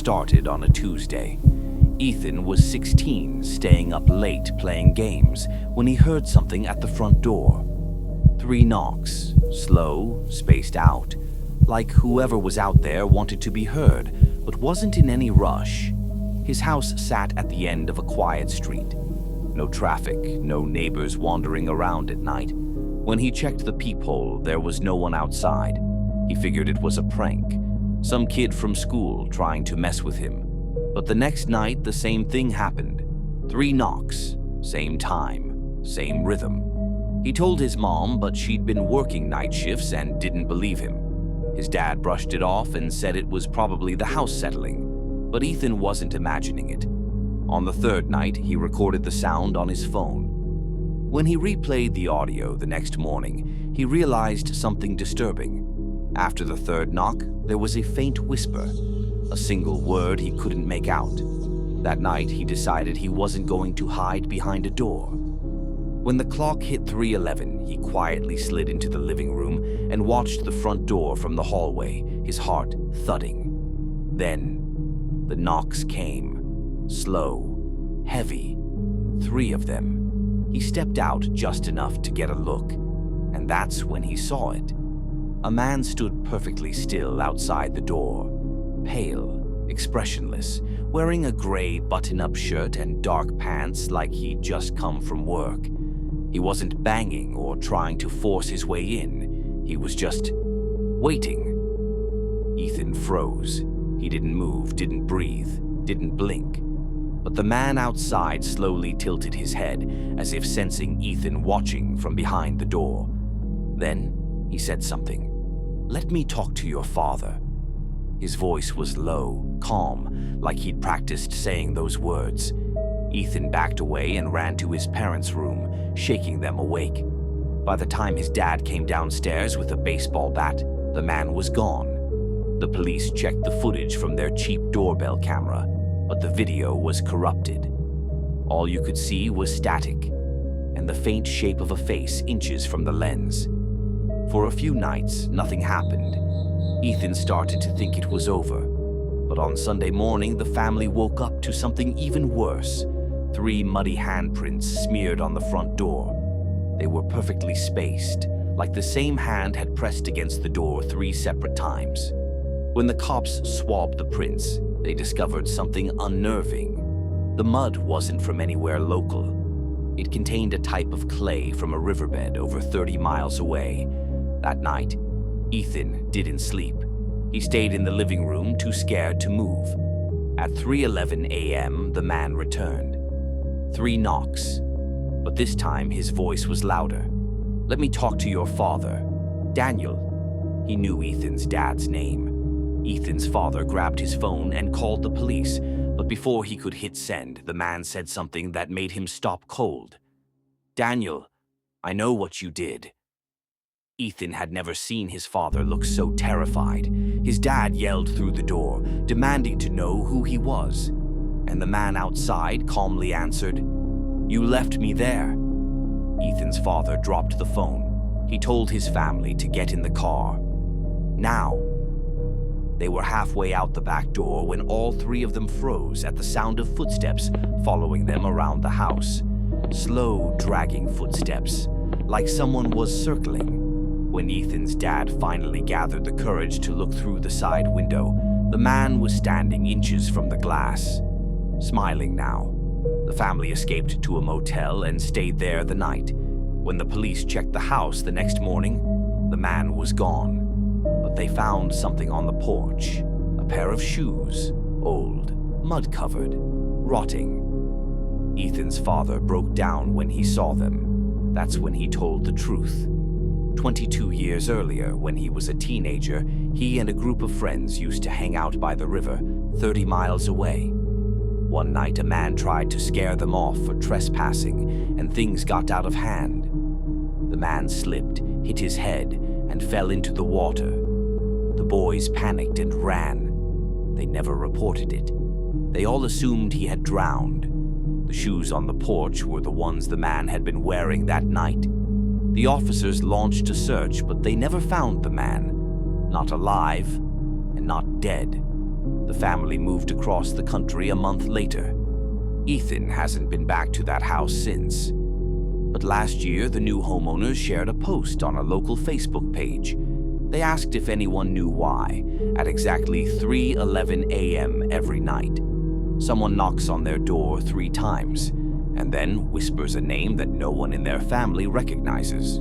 started on a Tuesday. Ethan was 16, staying up late playing games, when he heard something at the front door. 3 knocks, slow, spaced out, like whoever was out there wanted to be heard, but wasn't in any rush. His house sat at the end of a quiet street. No traffic, no neighbors wandering around at night. When he checked the peephole, there was no one outside. He figured it was a prank, some kid from school trying to mess with him. But the next night, the same thing happened. 3 knocks, same time, same rhythm. He told his mom, but she'd been working night shifts and didn't believe him. His dad brushed it off and said it was probably the house settling, but Ethan wasn't imagining it. On the 3rd night, he recorded the sound on his phone. When he replayed the audio the next morning, he realized something disturbing. After the 3rd knock, there was a faint whisper, a single word he couldn't make out. That night, he decided he wasn't going to hide behind a door. When the clock hit 3:11, he quietly slid into the living room and watched the front door from the hallway, his heart thudding. Then, the knocks came, slow, heavy, 3 of them. He stepped out just enough to get a look, and that's when he saw it. A man stood perfectly still outside the door, pale, expressionless, wearing a gray button-up shirt and dark pants like he'd just come from work. He wasn't banging or trying to force his way in. He was just waiting. Ethan froze. He didn't move, didn't breathe, didn't blink. But the man outside slowly tilted his head, as if sensing Ethan watching from behind the door. Then he said something. "Let me talk to your father." His voice was low, calm, like he'd practiced saying those words. Ethan backed away and ran to his parents' room, shaking them awake. By the time his dad came downstairs with a baseball bat, the man was gone. The police checked the footage from their cheap doorbell camera, but the video was corrupted. All you could see was static, and the faint shape of a face inches from the lens. For a few nights, nothing happened. Ethan started to think it was over. But on Sunday morning, the family woke up to something even worse. 3 muddy handprints smeared on the front door. They were perfectly spaced, like the same hand had pressed against the door 3 separate times. When the cops swabbed the prints, they discovered something unnerving. The mud wasn't from anywhere local. It contained a type of clay from a riverbed over 30 miles away. That night, Ethan didn't sleep. He stayed in the living room, too scared to move. At 3:11 a.m., the man returned. 3 knocks, but this time his voice was louder. "Let me talk to your father. Daniel." He knew Ethan's dad's name. Ethan's father grabbed his phone and called the police, but before he could hit send, the man said something that made him stop cold. "Daniel, I know what you did." Ethan had never seen his father look so terrified. His dad yelled through the door, demanding to know who he was. And the man outside calmly answered, "You left me there." Ethan's father dropped the phone. He told his family to get in the car. Now. They were halfway out the back door when all 3 of them froze at the sound of footsteps following them around the house. Slow, dragging footsteps, like someone was circling. When Ethan's dad finally gathered the courage to look through the side window, the man was standing inches from the glass, smiling now. The family escaped to a motel and stayed there the night. When the police checked the house the next morning, the man was gone. But they found something on the porch, a pair of shoes, old, mud-covered, rotting. Ethan's father broke down when he saw them. That's when he told the truth. 22 years earlier, when he was a teenager, he and a group of friends used to hang out by the river, 30 miles away. One night, a man tried to scare them off for trespassing, and things got out of hand. The man slipped, hit his head, and fell into the water. The boys panicked and ran. They never reported it. They all assumed he had drowned. The shoes on the porch were the ones the man had been wearing that night. The officers launched a search, but they never found the man. Not alive, and not dead. The family moved across the country a month later. Ethan hasn't been back to that house since. But last year, the new homeowners shared a post on a local Facebook page. They asked if anyone knew why, at exactly 3:11 a.m. every night. Someone knocks on their door 3 times, and then whispers a name that no one in their family recognizes.